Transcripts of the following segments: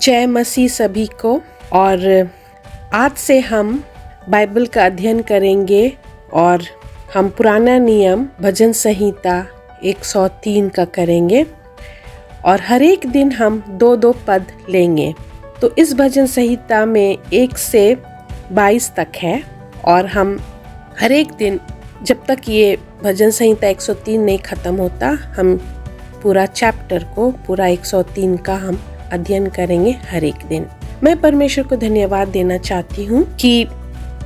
जय मसीह सभी को। और आज से हम बाइबल का अध्ययन करेंगे और हम पुराना नियम भजन संहिता 103 का करेंगे और हर एक दिन हम 2-2 पद लेंगे। तो इस भजन संहिता में 1 से 22 तक है और हम हर एक दिन जब तक ये भजन संहिता 103 नहीं ख़त्म होता, हम पूरा चैप्टर को, पूरा 103 का हम अध्ययन करेंगे हर एक दिन। मैं परमेश्वर को धन्यवाद देना चाहती हूँ कि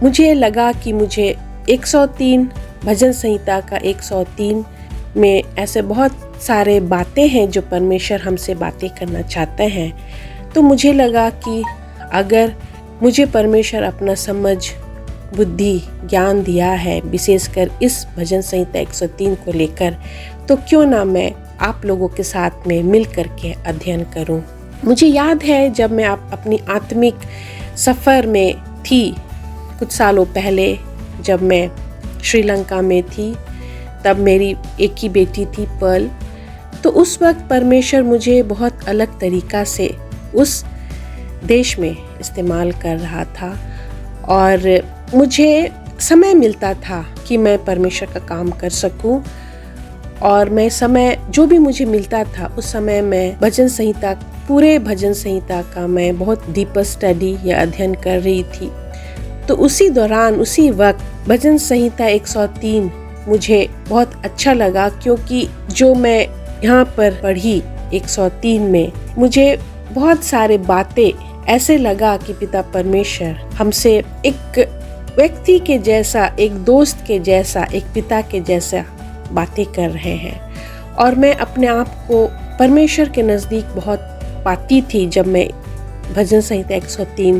मुझे लगा कि मुझे 103 भजन संहिता का 103 में ऐसे बहुत सारे बातें हैं जो परमेश्वर हमसे बातें करना चाहते हैं। तो मुझे लगा कि अगर मुझे परमेश्वर अपना समझ, बुद्धि, ज्ञान दिया है, विशेषकर इस भजन संहिता 103 को लेकर, तो क्यों ना मैं आप लोगों के साथ में मिल करके अध्ययन करूं। मुझे याद है जब मैं अपनी आत्मिक सफ़र में थी कुछ सालों पहले, जब मैं श्रीलंका में थी, तब मेरी एक ही बेटी थी पर्ल। तो उस वक्त परमेश्वर मुझे बहुत अलग तरीक़ा से उस देश में इस्तेमाल कर रहा था और मुझे समय मिलता था कि मैं परमेश्वर का काम कर सकूं। और मैं समय जो भी मुझे मिलता था उस समय मैं भजन संहिता, पूरे भजन संहिता का मैं बहुत डीपर स्टडी या अध्ययन कर रही थी। तो उसी दौरान, उसी वक्त भजन संहिता 103 मुझे बहुत अच्छा लगा, क्योंकि जो मैं यहाँ पर पढ़ी 103 में, मुझे बहुत सारे बातें ऐसे लगा कि पिता परमेश्वर हमसे एक व्यक्ति के जैसा, एक दोस्त के जैसा, एक पिता के जैसा बातें कर रहे हैं। और मैं अपने आप को परमेश्वर के नज़दीक बहुत पाती थी जब मैं भजन संहिता 103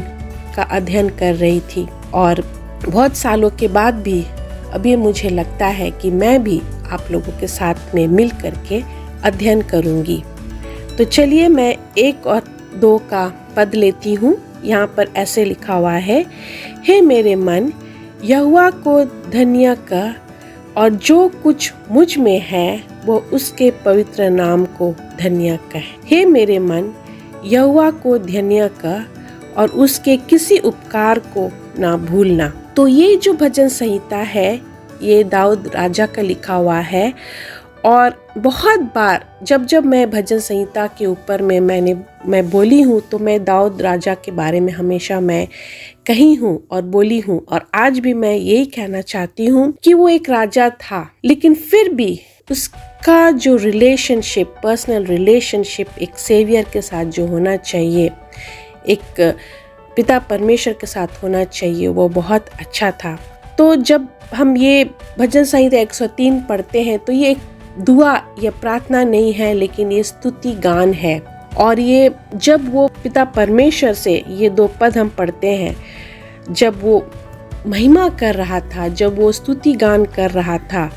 का अध्ययन कर रही थी। और बहुत सालों के बाद भी अभी मुझे लगता है कि मैं भी आप लोगों के साथ में मिल करके अध्ययन करूंगी। तो चलिए मैं 1 और 2 का पद लेती हूँ। यहाँ पर ऐसे लिखा हुआ है, हे मेरे मन यहोवा को धन्य कर और जो कुछ मुझ में है वो उसके पवित्र नाम को धन्य कर। हे मेरे मन यहोवा को धन्य कर और उसके किसी उपकार को ना भूलना। तो ये जो भजन संहिता है, ये दाऊद राजा का लिखा हुआ है। और बहुत बार जब मैं भजन संहिता के ऊपर में मैं बोली हूँ, तो मैं दाऊद राजा के बारे में हमेशा मैं कही हूँ और बोली हूँ। और आज भी मैं यही कहना चाहती हूँ कि वो एक राजा था, लेकिन फिर भी उसका जो रिलेशनशिप, पर्सनल रिलेशनशिप एक सेवियर के साथ जो होना चाहिए, एक पिता परमेश्वर के साथ होना चाहिए, वो बहुत अच्छा था। तो जब हम ये भजन संहिता 103 पढ़ते हैं, तो ये एक दुआ या प्रार्थना नहीं है, लेकिन ये स्तुति गान है। और ये जब वो पिता परमेश्वर से ये 2 पद हम पढ़ते हैं, जब वो महिमा कर रहा था, जब वो स्तुति गान कर रहा था,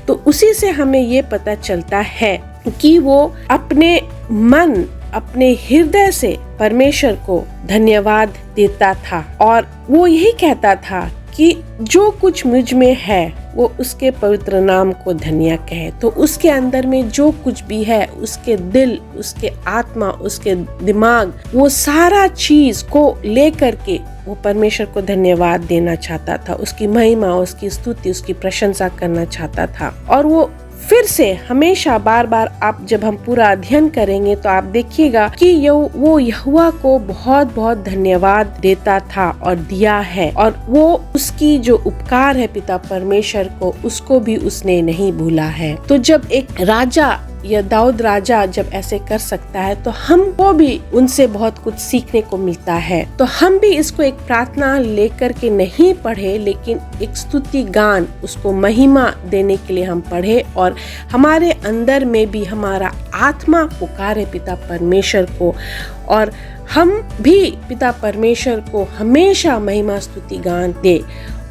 तो उसी से हमें ये पता चलता है कि वो अपने मन, अपने हृदय से परमेश्वर को धन्यवाद देता था। और वो यही कहता था कि जो कुछ मुझ में है वो उसके पवित्र नाम को धन्य कहे। तो उसके अंदर में जो कुछ भी है, उसके दिल, उसके आत्मा, उसके दिमाग, वो सारा चीज को लेकर के वो परमेश्वर को धन्यवाद देना चाहता था, उसकी महिमा, उसकी स्तुति, उसकी प्रशंसा करना चाहता था। और वो फिर से हमेशा बार बार, आप जब हम पूरा अध्ययन करेंगे तो आप देखिएगा कि वो यहोवा को बहुत बहुत धन्यवाद देता था और दिया है। और वो उसकी जो उपकार है पिता परमेश्वर को, उसको भी उसने नहीं भूला है। तो जब एक राजा या दाऊद राजा जब ऐसे कर सकता है, तो हमको भी उनसे बहुत कुछ सीखने को मिलता है। तो हम भी इसको एक प्रार्थना लेकर के नहीं पढ़े, लेकिन एक स्तुति गान, उसको महिमा देने के लिए हम पढ़े। और हमारे अंदर में भी हमारा आत्मा पुकारे पिता परमेश्वर को, और हम भी पिता परमेश्वर को हमेशा महिमा स्तुति गान दे।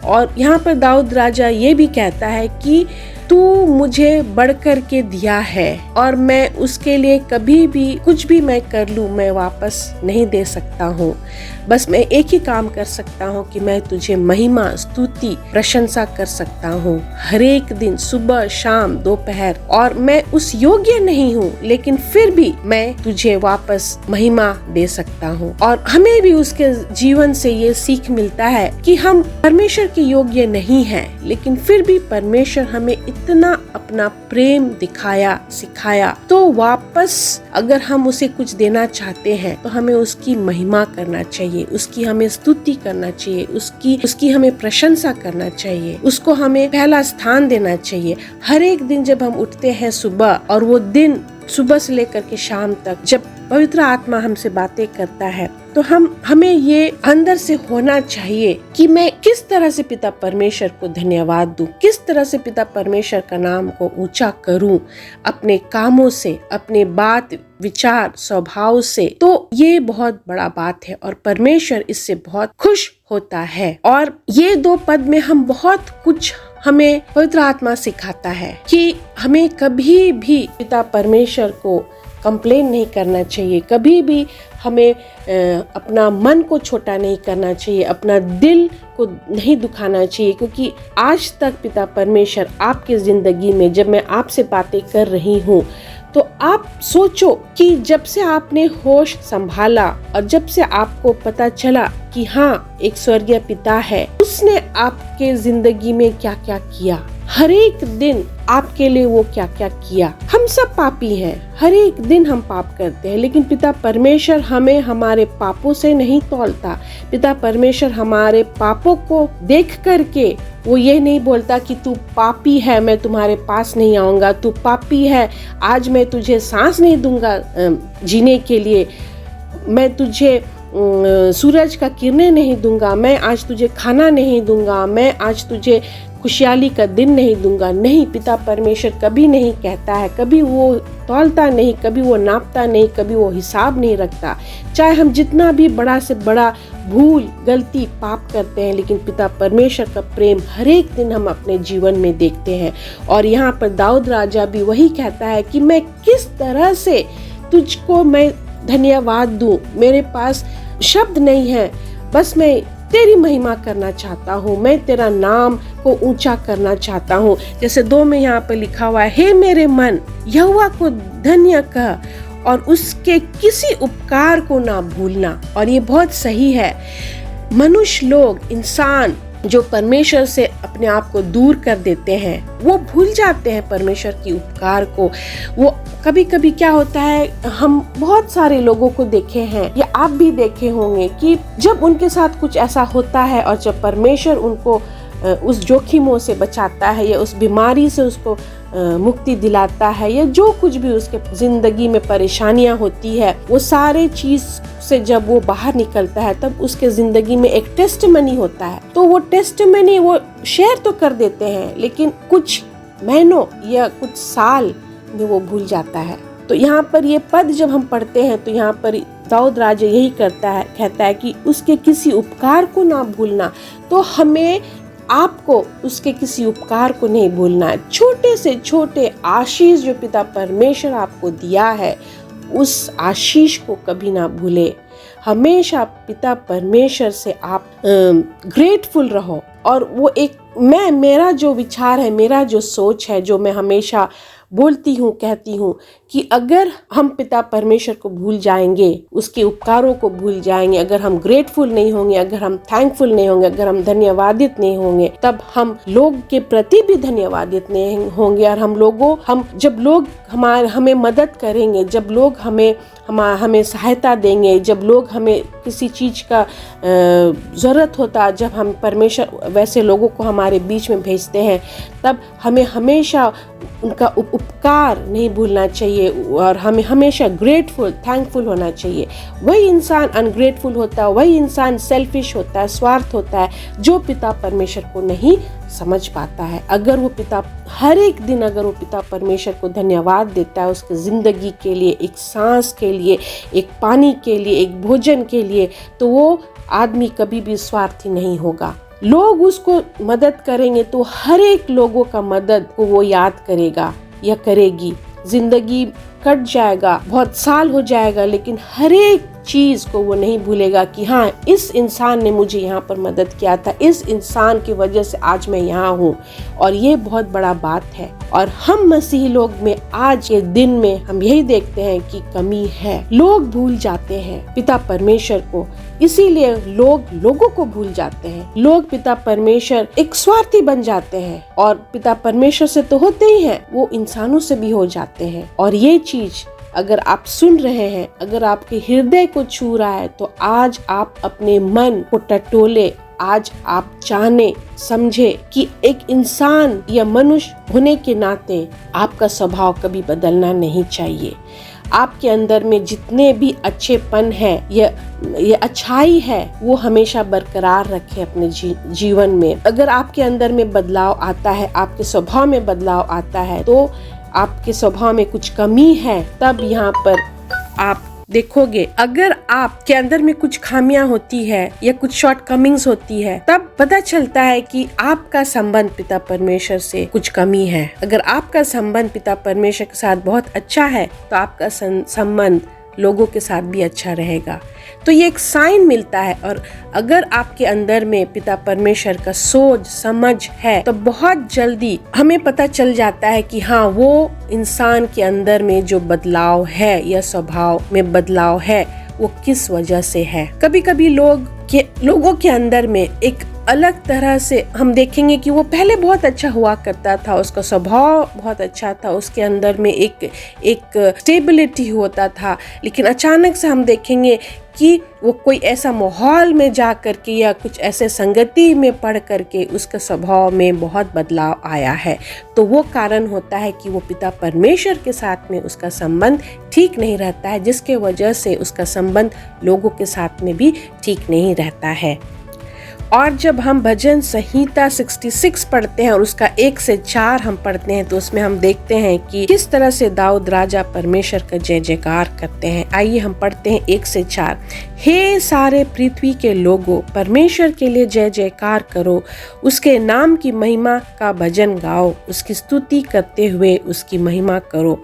और यहाँ पर दाऊद राजा ये भी कहता है कि तू मुझे बढ़कर के दिया है और मैं उसके लिए कभी भी कुछ भी मैं कर लूँ, मैं वापस नहीं दे सकता हूँ। बस मैं एक ही काम कर सकता हूँ कि मैं तुझे महिमा, स्तुति, प्रशंसा कर सकता हूँ हर एक दिन, सुबह, शाम, दोपहर। और मैं उस योग्य नहीं हूँ, लेकिन फिर भी मैं तुझे वापस महिमा दे सकता हूँ। और हमें भी उसके जीवन से ये सीख मिलता है कि हम परमेश्वर के योग्य नहीं हैं, लेकिन फिर भी परमेश्वर हमें इतना अपना प्रेम दिखाया, सिखाया, तो वापस अगर हम उसे कुछ देना चाहते हैं तो हमें उसकी महिमा करना चाहिए, उसकी हमें स्तुति करना चाहिए, उसकी हमें प्रशंसा करना चाहिए, उसको हमें पहला स्थान देना चाहिए। हर एक दिन जब हम उठते हैं सुबह, और वो दिन सुबह से लेकर के शाम तक जब पवित्र आत्मा हमसे बातें करता है, तो हमें ये अंदर से होना चाहिए कि मैं किस तरह से पिता परमेश्वर को धन्यवाद दूं, किस तरह से पिता परमेश्वर का नाम को ऊंचा करूं, अपने कामों से, अपने बात, विचार, स्वभाव से। तो ये बहुत बड़ा बात है और परमेश्वर इससे बहुत खुश होता है। और ये 2 पद में हम बहुत कुछ हमें पवित्र आत्मा सिखाता है कि हमें कभी भी पिता परमेश्वर को कंप्लेन नहीं करना चाहिए, कभी भी हमें अपना मन को छोटा नहीं करना चाहिए, अपना दिल को नहीं दुखाना चाहिए। क्योंकि आज तक पिता परमेश्वर आपके जिंदगी में, जब मैं आपसे बातें कर रही हूँ, तो आप सोचो कि जब से आपने होश संभाला और जब से आपको पता चला कि हाँ, एक स्वर्गीय पिता है, उसने आपके जिंदगी में क्या क्या किया, हर एक दिन आपके लिए वो क्या क्या किया। हम सब पापी हैं, हर एक दिन हम पाप करते हैं, लेकिन पिता परमेश्वर हमें हमारे पापों से नहीं तौलता। पिता परमेश्वर हमारे पापों को देख करके वो ये नहीं बोलता कि तू पापी है, मैं तुम्हारे पास नहीं आऊंगा, तू पापी है, आज मैं तुझे सांस नहीं दूंगा जीने के लिए, मैं तुझे सूरज का किरणें नहीं दूंगा, मैं आज तुझे खाना नहीं दूंगा, मैं आज तुझे खुशहाली का दिन नहीं दूंगा। नहीं, पिता परमेश्वर कभी नहीं कहता है, कभी वो तौलता नहीं, कभी वो नापता नहीं, कभी वो हिसाब नहीं रखता। चाहे हम जितना भी बड़ा से बड़ा भूल, गलती, पाप करते हैं, लेकिन पिता परमेश्वर का प्रेम हर एक दिन हम अपने जीवन में देखते हैं। और यहाँ पर दाऊद राजा भी वही कहता है कि मैं किस तरह से तुझको मैं धन्यवाद दूं, मेरे पास शब्द नहीं है, बस मैं तेरी महिमा करना चाहता हूँ, मैं तेरा नाम को ऊंचा करना चाहता हूँ। जैसे 2 में यहाँ पर लिखा हुआ है, हे मेरे मन, यहोवा को धन्य कह और उसके किसी उपकार को ना भूलना। और ये बहुत सही है। मनुष्य लोग, इंसान जो परमेश्वर से अपने आप को दूर कर देते हैं, वो भूल जाते हैं परमेश्वर की उपकार को। वो कभी कभी क्या होता है, हम बहुत सारे लोगों को देखे हैं, या आप भी देखे होंगे, कि जब उनके साथ कुछ ऐसा होता है और जब परमेश्वर उनको उस जोखिमों से बचाता है, या उस बीमारी से उसको मुक्ति दिलाता है, या जो कुछ भी उसके जिंदगी में परेशानियां होती है, वो सारे चीज से जब वो बाहर निकलता है, तब उसके जिंदगी में एक टेस्टमनी होता है। तो वो टेस्टमनी वो शेयर तो कर देते हैं, लेकिन कुछ महीनों या कुछ साल में वो भूल जाता है। तो यहाँ पर ये पद जब हम पढ़ते हैं, तो यहाँ पर दाऊद राजा यही कहता है कि उसके किसी उपकार को ना भूलना। तो हमें आपको उसके किसी उपकार को नहीं भूलना है। छोटे से छोटे आशीष जो पिता परमेश्वर आपको दिया है, उस आशीष को कभी ना भूले। हमेशा पिता परमेश्वर से आप ग्रेटफुल रहो। और वो एक मेरा जो विचार है, मेरा जो सोच है, जो मैं हमेशा बोलती हूँ, कहती हूँ, कि अगर हम पिता परमेश्वर को भूल जाएंगे, उसके उपकारों को भूल जाएंगे, अगर हम ग्रेटफुल नहीं होंगे, अगर हम थैंकफुल नहीं होंगे, अगर हम धन्यवादित नहीं होंगे, तब हम लोग के प्रति भी धन्यवादित नहीं होंगे। और जब लोग हमें मदद करेंगे, जब लोग हमें सहायता देंगे, जब लोग हमें किसी चीज का जरूरत होता, जब हम परमेश्वर वैसे लोगों को हमारे बीच में भेजते हैं, तब हमें हमेशा उनका उपकार नहीं भूलना चाहिए और हमें हमेशा ग्रेटफुल, थैंकफुल होना चाहिए। वही इंसान अनग्रेटफुल होता है, वही इंसान सेल्फिश होता है, स्वार्थ होता है, जो पिता परमेश्वर को नहीं समझ पाता है। अगर वो हर एक दिन अगर वो पिता परमेश्वर को धन्यवाद देता है उसके जिंदगी के लिए, एक सांस के लिए, एक पानी के लिए, एक भोजन के लिए, तो वो आदमी कभी भी स्वार्थी नहीं होगा। लोग उसको मदद करेंगे तो हर एक लोगों का मदद को वो याद करेगा या करेगी। जिंदगी कट जाएगा, बहुत साल हो जाएगा, लेकिन हर एक चीज़ को वो नहीं भूलेगा कि हाँ, इस इंसान ने मुझे यहाँ पर मदद किया था, इस इंसान की वजह से आज मैं यहाँ हूँ। और ये बहुत बड़ा बात है। और हम मसीही लोग में आज के दिन में हम यही देखते हैं कि कमी है। लोग भूल जाते हैं पिता परमेश्वर को, इसीलिए लोग लोगों को भूल जाते हैं। लोग पिता परमेश्वर एक स्वार्थी बन जाते हैं, और पिता परमेश्वर से तो होते ही हैं, वो इंसानों से भी हो जाते हैं। और ये चीज अगर आप सुन रहे हैं, अगर आपके हृदय को छू रहा है, तो आज आप अपने मन को टटोले, आज आप जाने समझे कि एक इंसान या मनुष्य होने के नाते आपका स्वभाव कभी बदलना नहीं चाहिए। आपके अंदर में जितने भी अच्छेपन है, ये अच्छाई है, वो हमेशा बरकरार रखे अपने जीवन में। अगर आपके अंदर में बदलाव आता है, आपके स्वभाव में बदलाव आता है, तो आपके स्वभाव में कुछ कमी है, तब यहाँ पर आप देखोगे। अगर आपके अंदर में कुछ खामियां होती है या कुछ शॉर्टकमिंग्स होती है, तब पता चलता है कि आपका संबंध पिता परमेश्वर से कुछ कमी है। अगर आपका संबंध पिता परमेश्वर के साथ बहुत अच्छा है, तो आपका संबंध लोगों के साथ भी अच्छा रहेगा। तो ये एक साइन मिलता है। और अगर आपके अंदर में पिता परमेश्वर का सोच समझ है, तो बहुत जल्दी हमें पता चल जाता है कि हाँ, वो इंसान के अंदर में जो बदलाव है या स्वभाव में बदलाव है, वो किस वजह से है। कभी कभी लोगों के अंदर में एक अलग तरह से हम देखेंगे कि वो पहले बहुत अच्छा हुआ करता था, उसका स्वभाव बहुत अच्छा था, उसके अंदर में एक स्टेबिलिटी होता था, लेकिन अचानक से हम देखेंगे कि वो कोई ऐसा माहौल में जा करके या कुछ ऐसे संगति में पढ़ करके उसके स्वभाव में बहुत बदलाव आया है। तो वो कारण होता है कि वो पिता परमेश्वर के साथ में उसका संबंध ठीक नहीं रहता है, जिसके वजह से उसका संबंध लोगों के साथ में भी ठीक नहीं रहता है। और जब हम भजन संहिता 66 पढ़ते हैं और उसका 1 से 4 हम पढ़ते हैं, तो उसमें हम देखते हैं कि किस तरह से दाऊद राजा परमेश्वर का जय जयकार करते हैं। आइए हम पढ़ते हैं 1 से 4। हे सारे पृथ्वी के लोगों, परमेश्वर के लिए जय जयकार करो, उसके नाम की महिमा का भजन गाओ, उसकी स्तुति करते हुए उसकी महिमा करो।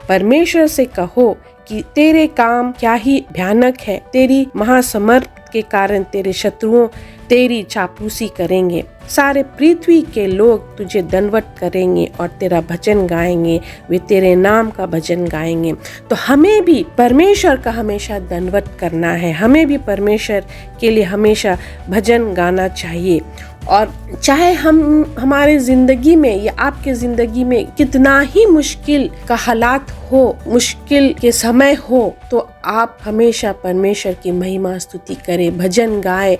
परमेश्वर से कहो कि तेरे काम क्या ही भयानक है, तेरी महासमर्थ के कारण तेरे शत्रुओं तेरी चापलूसी करेंगे। सारे पृथ्वी के लोग तुझे दंडवत करेंगे और तेरा भजन गाएंगे, वे तेरे नाम का भजन गाएंगे। तो हमें भी परमेश्वर का हमेशा दंडवत करना है, हमें भी परमेश्वर के लिए हमेशा भजन गाना चाहिए। और चाहे हमारे जिंदगी में या आपके जिंदगी में कितना ही मुश्किल का हालात हो, मुश्किल के समय हो, तो आप हमेशा परमेश्वर की महिमा स्तुति करें, भजन गाएं।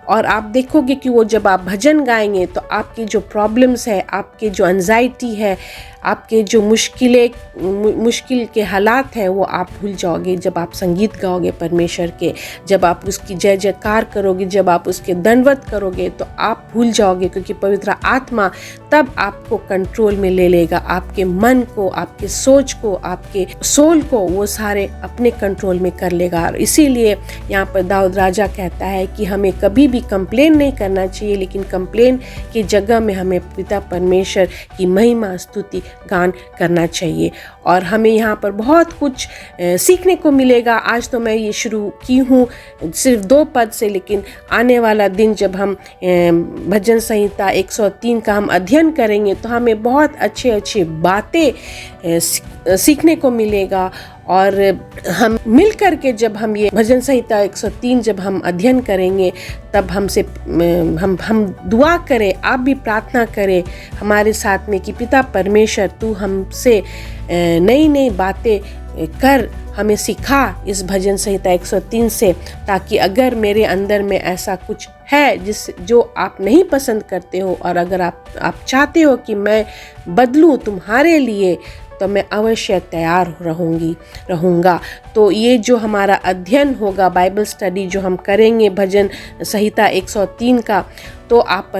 और आप देखोगे कि वो जब आप भजन गाएंगे, तो आपकी जो प्रॉब्लम्स है, आपके जो एंजाइटी है, आपके जो मुश्किल के हालात हैं, वो आप भूल जाओगे। जब आप संगीत गाओगे परमेश्वर के, जब आप उसकी जय जयकार करोगे, जब आप उसके दंडवत करोगे, तो आप भूल जाओगे, क्योंकि पवित्र आत्मा तब आपको कंट्रोल में ले लेगा। आपके मन को, आपके सोच को, आपके सोल को वो सारे अपने कंट्रोल में कर लेगा। और इसीलिए यहाँ पर दाऊद राजा कहता है कि हमें कभी भी कंप्लेन नहीं करना चाहिए, लेकिन कंप्लेन की जगह में हमें पिता परमेश्वर की महिमा स्तुति गान करना चाहिए। और हमें यहाँ पर बहुत कुछ सीखने को मिलेगा। आज तो मैं ये शुरू की हूँ सिर्फ 2 पद से, लेकिन आने वाला दिन जब हम भजन संहिता 103 का हम अध्ययन करेंगे, तो हमें बहुत अच्छे बातें सीखने को मिलेगा। और हम मिल करके जब हम ये भजन संहिता 103 जब हम अध्ययन करेंगे, तब हम दुआ करें, आप भी प्रार्थना करें हमारे साथ में कि पिता परमेश्वर, तू हमसे नई बातें कर, हमें सिखा इस भजन संहिता 103 से, ताकि अगर मेरे अंदर में ऐसा कुछ है जो आप नहीं पसंद करते हो, और अगर आप चाहते हो कि मैं बदलूं तुम्हारे लिए, तो मैं अवश्य तैयार रहूँगा। तो ये जो हमारा अध्ययन होगा, बाइबल स्टडी जो हम करेंगे भजन संहिता 103 का, तो आप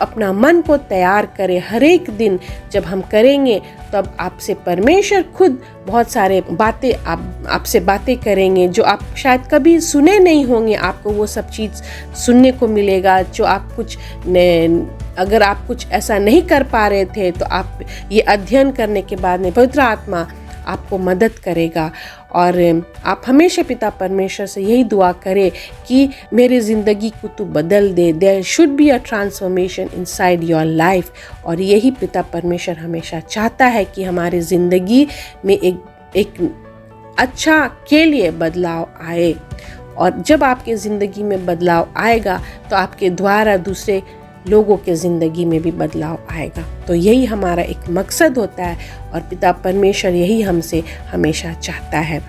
अपना मन को तैयार करें। हर एक दिन जब हम करेंगे, तब आपसे परमेश्वर खुद बहुत सारे बातें आपसे बातें करेंगे, जो आप शायद कभी सुने नहीं होंगे। आपको वो सब चीज़ सुनने को मिलेगा, जो आप अगर आप कुछ ऐसा नहीं कर पा रहे थे, तो आप ये अध्ययन करने के बाद में पवित्र आत्मा आपको मदद करेगा। और आप हमेशा पिता परमेश्वर से यही दुआ करें कि मेरी ज़िंदगी को तू बदल दे। There should be a transformation inside your life. और यही पिता परमेश्वर हमेशा चाहता है कि हमारी ज़िंदगी में एक अच्छा के लिए बदलाव आए। और जब आपके ज़िंदगी में बदलाव आएगा तो आपके द्वारा दूसरे लोगों के ज़िंदगी में भी बदलाव आएगा। तो यही हमारा एक मकसद होता है और पिता परमेश्वर यही हमसे हमेशा चाहता है।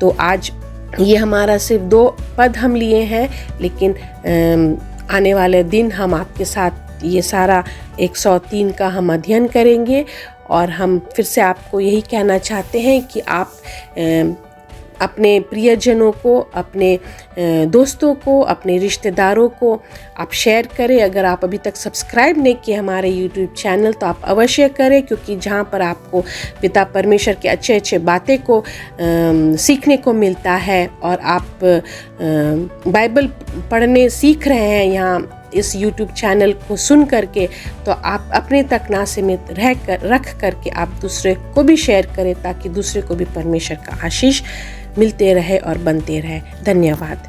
तो आज ये हमारा सिर्फ 2 पद हम लिए हैं, लेकिन आने वाले दिन हम आपके साथ ये सारा 103 का हम अध्ययन करेंगे। और हम फिर से आपको यही कहना चाहते हैं कि आप अपने प्रियजनों को, अपने दोस्तों को, अपने रिश्तेदारों को आप शेयर करें। अगर आप अभी तक सब्सक्राइब नहीं किए हमारे यूट्यूब चैनल तो आप अवश्य करें, क्योंकि जहाँ पर आपको पिता परमेश्वर के अच्छे अच्छे बातें को सीखने को मिलता है। और आप बाइबल पढ़ने सीख रहे हैं यहाँ इस YouTube चैनल को सुन करके, तो आप अपने तक ना सीमित रख करके आप दूसरे को भी शेयर करें, ताकि दूसरे को भी परमेश्वर का आशीष मिलते रहे और बनते रहे। धन्यवाद।